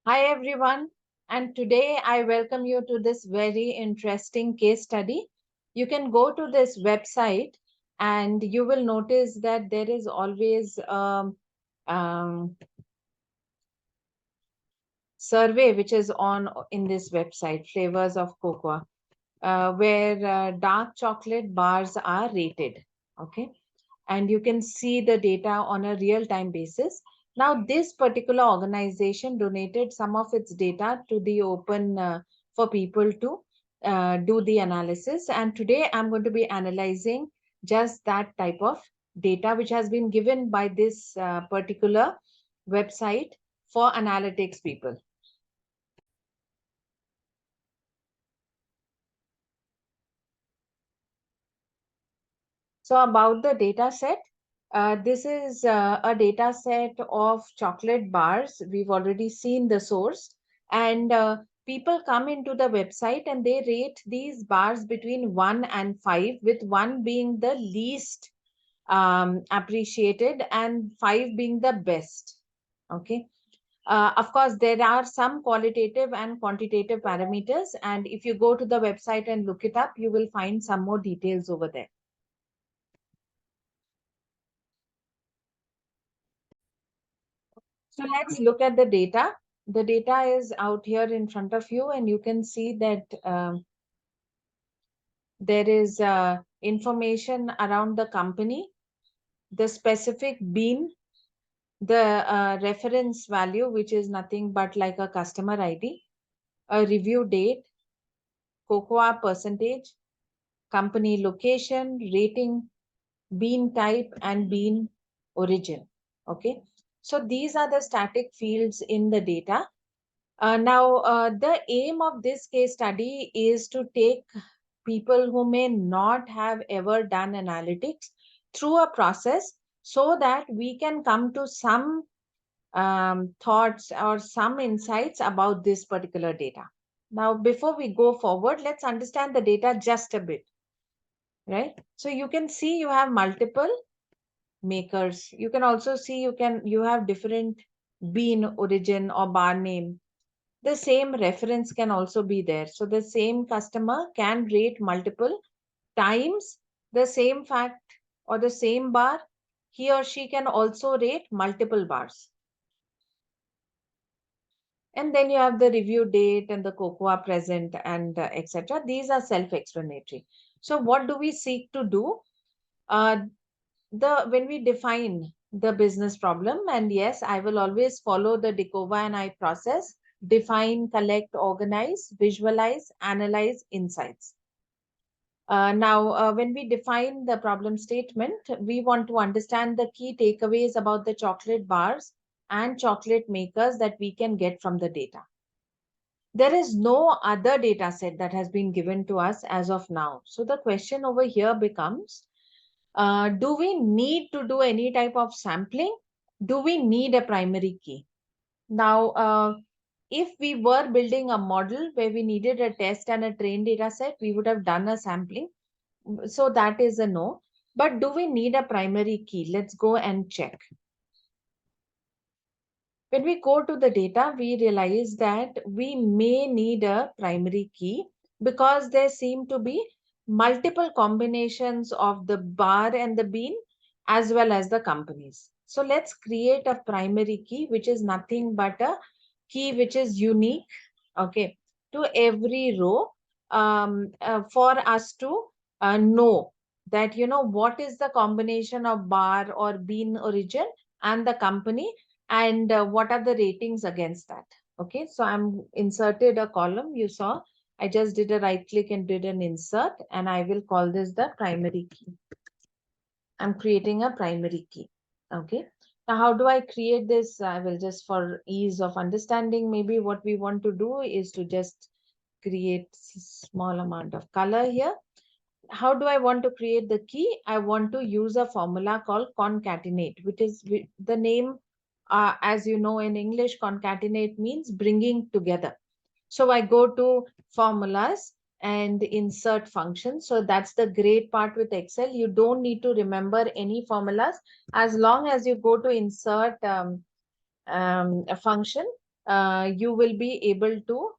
Hi everyone, and today I welcome you to this very interesting case study. You can go to this website and you will notice that there is always um, survey which is on in this website, Flavors of Cocoa, where dark chocolate bars are rated. Okay, and you can see the data on a real time basis. Now, this particular organization donated some of its data to the open for people to do the analysis. And today I'm going to be analyzing just that type of data which has been given by this particular website for analytics people. So about the data set, this is a data set of chocolate bars. We've already seen the source, and people come into the website and they rate these bars between 1 and 5, with 1 being the least appreciated and 5 being the best. Okay. Of course, there are some qualitative and quantitative parameters, and if you go to the website and look it up, you will find some more details over there. So let's look at the data. The data is out here in front of you, and you can see that there is information around the company, the specific bean, the reference value, which is nothing but like a customer ID, a review date, cocoa percentage, company location, rating, bean type, and bean origin. Okay. So these are the static fields in the data. Now, the aim of this case study is to take people who may not have ever done analytics through a process so that we can come to some thoughts or some insights about this particular data. Now, before we go forward, let's understand the data just a bit, right? So you can see you have multiple makers. You can also see you have different bean origin or bar name. The same reference can also be there. So the same customer can rate multiple times the same fact or the same bar. He or she can also rate multiple bars. And then you have the review date and the cocoa present and etc. These are self-explanatory. So what do we seek to do? Uh, when we define the business problem, and yes, I will always follow the Dekova and I process: define, collect, organize, visualize, analyze, insights. Now, when we define the problem statement, we want to understand the key takeaways about the chocolate bars and chocolate makers that we can get from the data. There is no other data set that has been given to us as of now. So the question over here becomes, do we need to do any type of sampling? Do we need a primary key? Now, if we were building a model where we needed a test and a trained data set, we would have done a sampling. So that is a no. But do we need a primary key? Let's go and check. When we go to the data, we realize that we may need a primary key because there seem to be multiple combinations of the bar and the bean as well as the companies. So let's create a primary key, which is nothing but a key which is unique, okay, to every row, for us to know that, what is the combination of bar or bean origin and the company, and what are the ratings against that. Okay, so I'm inserted a column. You saw I just did a right click and did an insert, and I will call this the primary key. I'm creating a primary key. Okay, now how do I create this? I will just, for ease of understanding, maybe what we want to do is to just create small amount of color here. How do I want to create the key? I want to use a formula called concatenate, which is the name, as you know, in English, concatenate means bringing together. So I go to formulas and insert function. So that's the great part with Excel. You don't need to remember any formulas. As long as you go to insert a function, you will be able to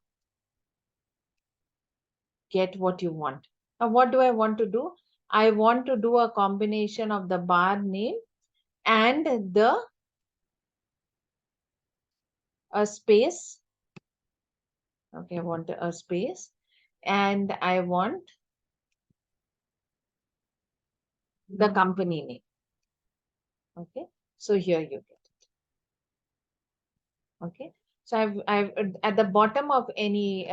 get what you want. Now, what do I want to do? I want to do a combination of the bar name and the a space. Okay, I want a space, and I want the company name. Okay, so here you get it. Okay, so I've at the bottom of any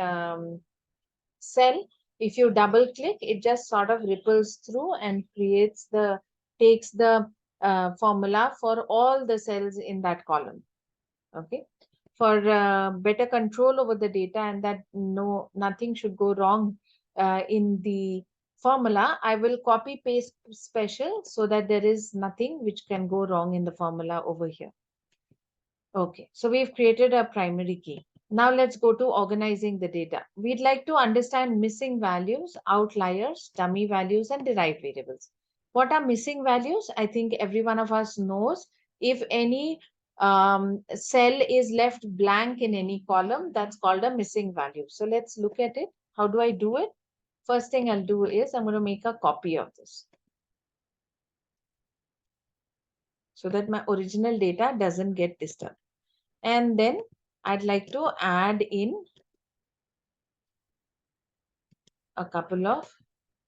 cell, if you double click, it just sort of ripples through and takes the formula for all the cells in that column. Okay, for better control over the data and that nothing should go wrong in the formula, I will copy paste special so that there is nothing which can go wrong in the formula over here. Okay, so we've created a primary key. Now let's go to organizing the data. We'd like to understand missing values, outliers, dummy values, and derived variables. What are missing values? I think every one of us knows if any cell is left blank in any column, that's called a missing value. So let's look at it. How do I do it? First thing I'll do is I'm going to make a copy of this so that my original data doesn't get disturbed. And then I'd like to add in a couple of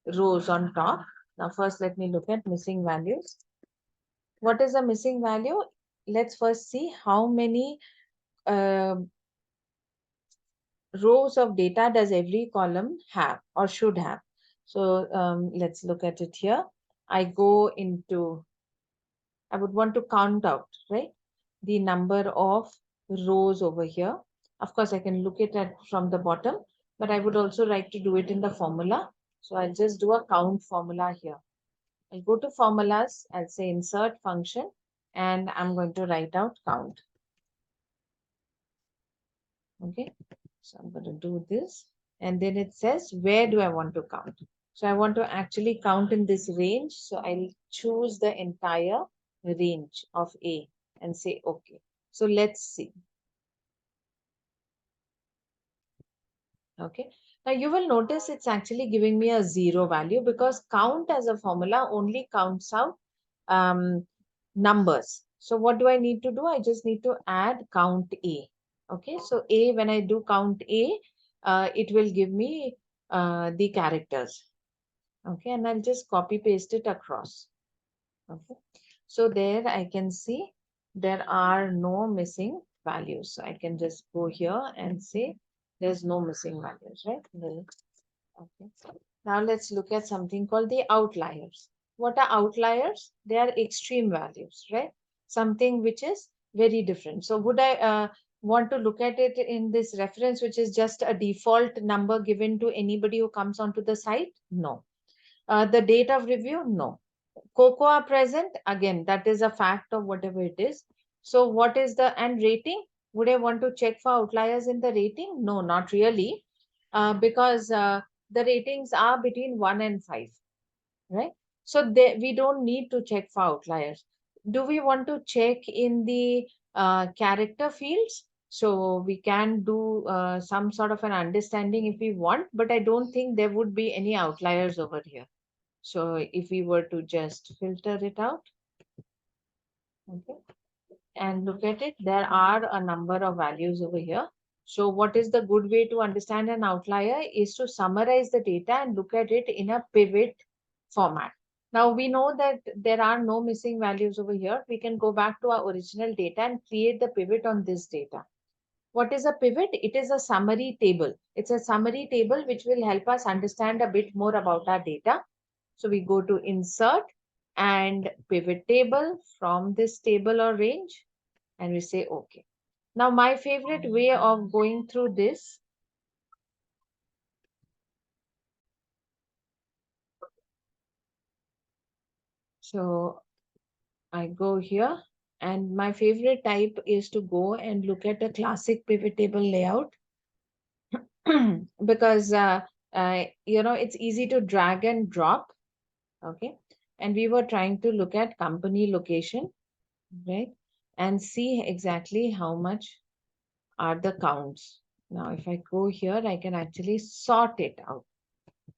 rows on top. Now, first, let me look at missing values. What is a missing value? Let's first see how many uh, rows of data does every column have or should have. So let's look at it here. I go into, I would want to count out, right, the number of rows over here. Of course, I can look at from the bottom, but I would also like to do it in the formula. So I'll just do a count formula here. I'll go to formulas, I'll say insert function, and I'm going to write out count. Okay, so I'm going to do this, and then it says, where do I want to count? So I want to actually count in this range. So I'll choose the entire range of A and say, okay. So let's see. Okay. Now you will notice it's actually giving me a zero value because count as a formula only counts out numbers. So what do I need to do? I just need to add count A. Okay. So A, when I do count A, it will give me the characters. Okay. And I'll just copy paste it across. Okay. So there I can see there are no missing values. So I can just go here and say there's no missing values, right? Okay. Now let's look at something called the outliers. What are outliers? They are extreme values, right? Something which is very different. So would I want to look at it in this reference, which is just a default number given to anybody who comes onto the site? No. The date of review? No. Cocoa present, again, that is a fact of whatever it is. So what is the, and rating? Would I want to check for outliers in the rating? No, not really, because the ratings are between 1 and 5, right? So we don't need to check for outliers. Do we want to check in the character fields? So we can do some sort of an understanding if we want, but I don't think there would be any outliers over here. So if we were to just filter it out, okay, and look at it, there are a number of values over here. So what is the good way to understand an outlier is to summarize the data and look at it in a pivot format. Now we know that there are no missing values over here. We can go back to our original data and create the pivot on this data. What is a pivot? It is a summary table. It's a summary table which will help us understand a bit more about our data. So we go to insert and pivot table from this table or range, and we say okay. Now my favorite way of going through this, so I go here, and my favorite type is to go and look at a classic pivot table layout because it's easy to drag and drop. Okay, and we were trying to look at company location, right, and see exactly how much are the counts. Now, if I go here, I can actually sort it out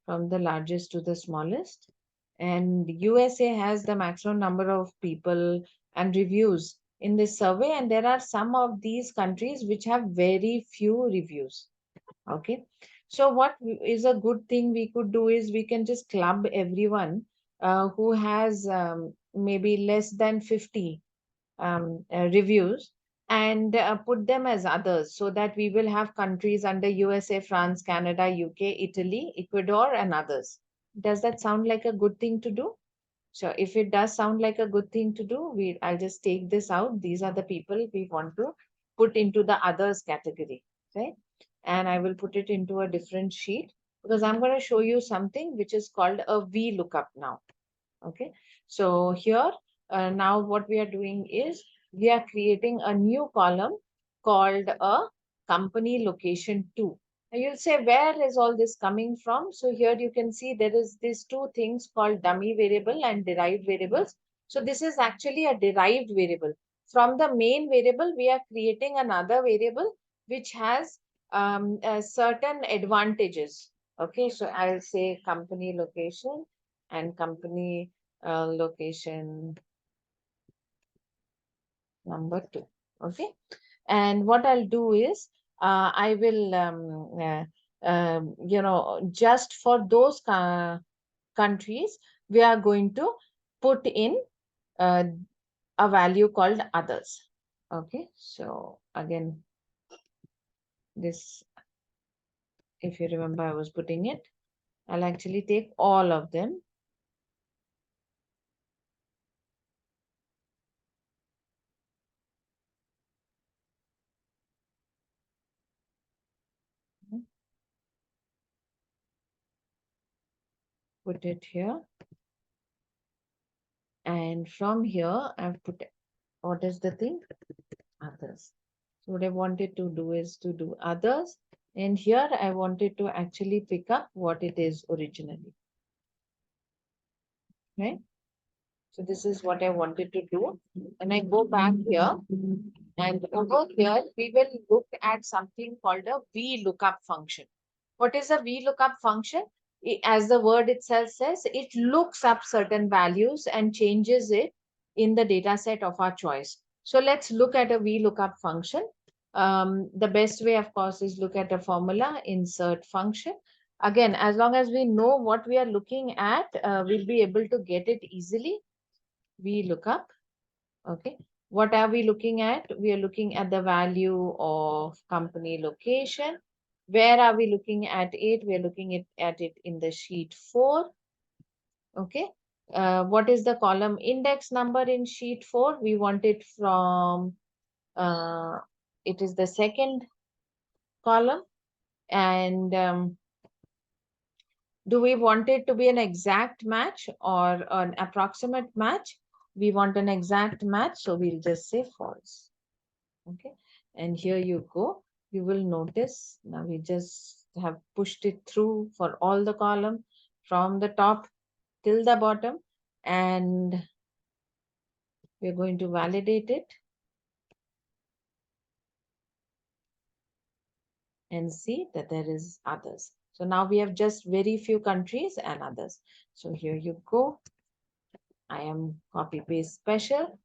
from the largest to the smallest. And USA has the maximum number of people and reviews in this survey. And there are some of these countries which have very few reviews. Okay. So, what is a good thing we could do is we can just club everyone who has maybe less than 50 reviews and put them as others so that we will have countries under USA, France, Canada, UK, Italy, Ecuador, and others. Does that sound like a good thing to do? So if it does sound like a good thing to do, I'll just take this out. These are the people we want to put into the others category, right? And I will put it into a different sheet because I'm going to show you something which is called a VLOOKUP now. Okay, so here now what we are doing is we are creating a new column called a company location 2. And you'll say, where is all this coming from? So here you can see there is these two things called dummy variable and derived variables. So this is actually a derived variable. From the main variable, we are creating another variable which has certain advantages. Okay, so I'll say company location and company location number 2. Okay, and what I'll do is I will just for those countries we are going to put in uh, a value called others. Okay, so again, this, if you remember, I was putting it, I'll actually take all of them. Put it here, and from here I've put, what is the thing? Others. So what I wanted to do is to do others, and here I wanted to actually pick up what it is originally, right? So this is what I wanted to do. And I go back here, and over here we will look at something called a VLOOKUP function. What is a VLOOKUP function? As the word itself says, it looks up certain values and changes it in the data set of our choice. So let's look at a VLOOKUP function. The best way, of course, is look at a formula, insert function. Again, as long as we know what we are looking at, we'll be able to get it easily. VLOOKUP. Okay. What are we looking at? We are looking at the value of company location. Where are we looking at it? We are looking at it in the sheet 4. Okay. What is the column index number in sheet 4? We want it from, it is the second column. And do we want it to be an exact match or an approximate match? We want an exact match, so we'll just say false. Okay, and here you go. You will notice now we just have pushed it through for all the column from the top till the bottom, and we're going to validate it and see that there is others. So now we have just very few countries and others. So here you go. I am copy paste special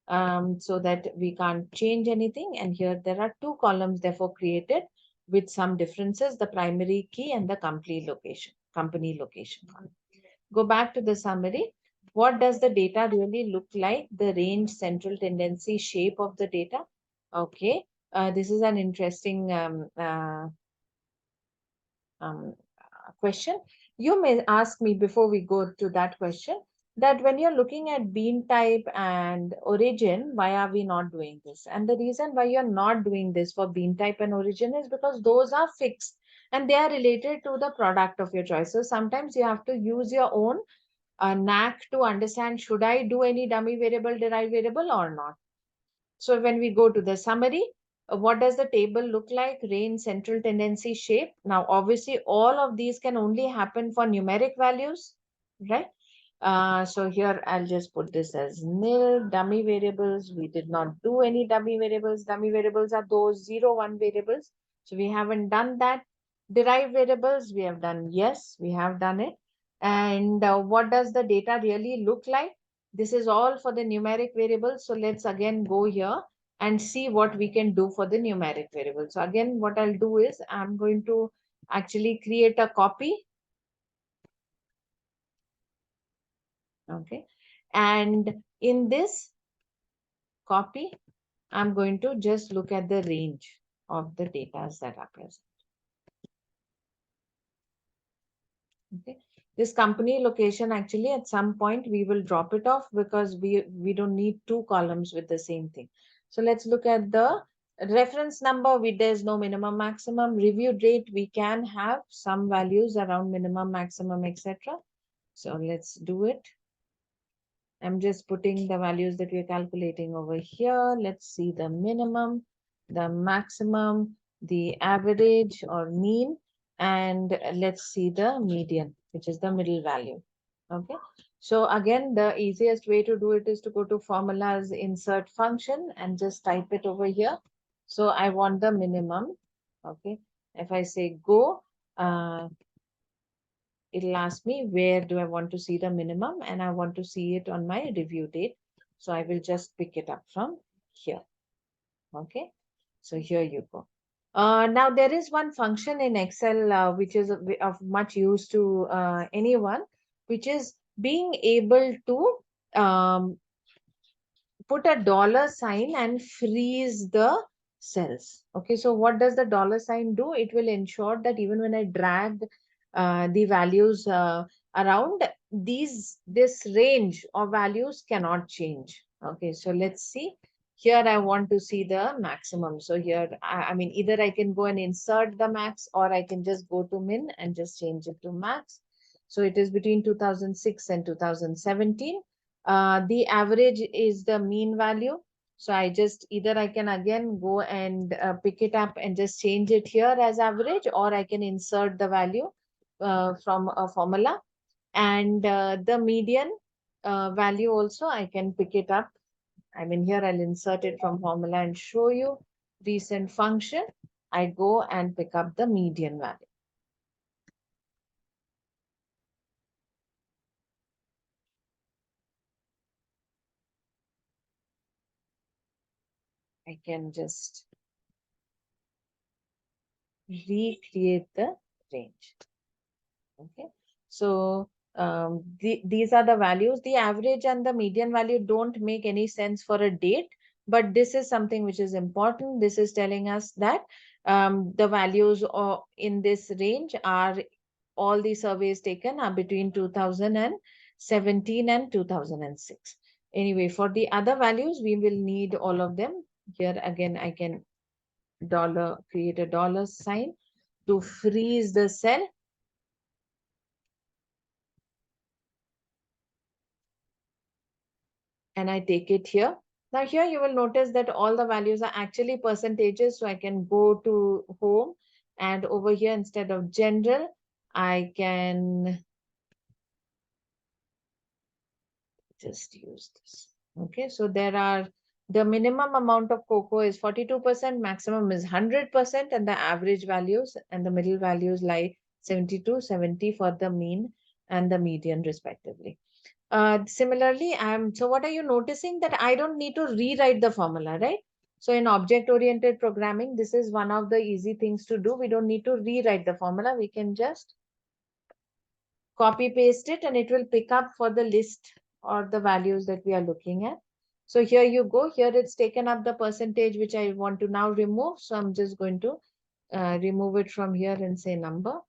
so that we can't change anything. And here there are two columns therefore created with some differences, the primary key and the company location column. Go back to the summary. What does the data really look like? The range, central tendency, shape of the data. Okay, this is an interesting um, question. You may ask me before we go to that question that when you're looking at bean type and origin, why are we not doing this? And the reason why you're not doing this for bean type and origin is because those are fixed and they are related to the product of your choice. So sometimes you have to use your own knack to understand, should I do any dummy variable, derived variable or not? So when we go to the summary, what does the table look like? Range, central tendency, shape. Now, obviously, all of these can only happen for numeric values, right? So here I'll just put this as nil. Dummy variables, we did not do any dummy variables. Dummy variables are those 0, 1 variables. So we haven't done that. Derived variables, we have done, yes, we have done it. And what does the data really look like? This is all for the numeric variables. So let's again go here and see what we can do for the numeric variables. So again, what I'll do is I'm going to actually create a copy. Okay. And in this copy, I'm going to just look at the range of the data that are present. Okay. This company location, actually, at some point, we will drop it off because we don't need two columns with the same thing. So let's look at the reference number. There's no minimum, maximum. Review date, we can have some values around minimum, maximum, etc. So let's do it. I'm just putting the values that we're calculating over here. Let's see the minimum, the maximum, the average or mean, and let's see the median, which is the middle value. Okay. So again, the easiest way to do it is to go to formulas, insert function, and just type it over here. So I want the minimum. Okay. If I say go, it'll ask me where do I want to see the minimum, and I want to see it on my review date. So I will just pick it up from here. Okay. So here you go. Now there is one function in Excel which is of much use to anyone, which is being able to put a dollar sign and freeze the cells. Okay, so what does the dollar sign do? It will ensure that even when I drag the values around, this range of values cannot change. Okay, so let's see. Here I want to see the maximum. So here, I mean, either I can go and insert the max, or I can just go to min and just change it to max. So it is between 2006 and 2017. The average is the mean value. So I just either I can again go and pick it up and just change it here as average, or I can insert the value from a formula. And the median value also I can pick it up. I mean, here I'll insert it from formula and show you recent function. I go and pick up the median value. I can just recreate the range. Okay. So these are the values. The average and the median value don't make any sense for a date, but this is something which is important. This is telling us that the values in this range are all the surveys taken are between 2017 and 2006. Anyway, for the other values, we will need all of them. Here again, I can create a dollar sign to freeze the cell. And I take it here. Now here you will notice that all the values are actually percentages. So I can go to home, and over here instead of general, I can just use this. Okay, so there are the minimum amount of cocoa is 42%, maximum is 100%, and the average values and the middle values lie 72, 70 for the mean and the median respectively. Similarly, so what are you noticing? That I don't need to rewrite the formula, right? So in object-oriented programming, this is one of the easy things to do. We don't need to rewrite the formula. We can just copy paste it, and it will pick up for the list or the values that we are looking at. So here you go. Here it's taken up the percentage, which I want to now remove. So I'm just going to remove it from here and say number.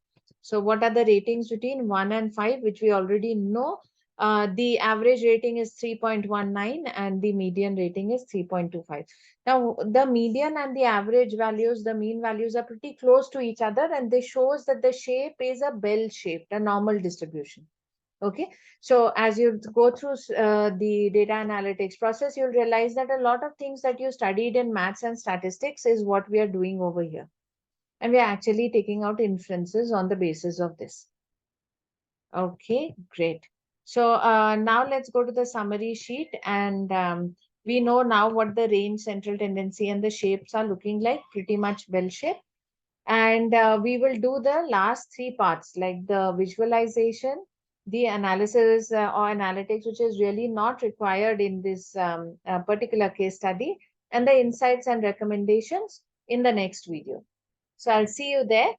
So what are the ratings between 1 and 5, which we already know? The average rating is 3.19 and the median rating is 3.25. Now, the median and the average values, the mean values are pretty close to each other, and this shows that the shape is a bell shaped, a normal distribution. Okay, so as you go through the data analytics process, you'll realize that a lot of things that you studied in maths and statistics is what we are doing over here. And we are actually taking out inferences on the basis of this. Okay, great. So now let's go to the summary sheet, and we know now what the range, central tendency, and the shapes are looking like, pretty much bell shape. And we will do the last three parts, like the visualization, the analysis or analytics, which is really not required in this particular case study, and the insights and recommendations in the next video. So I'll see you there.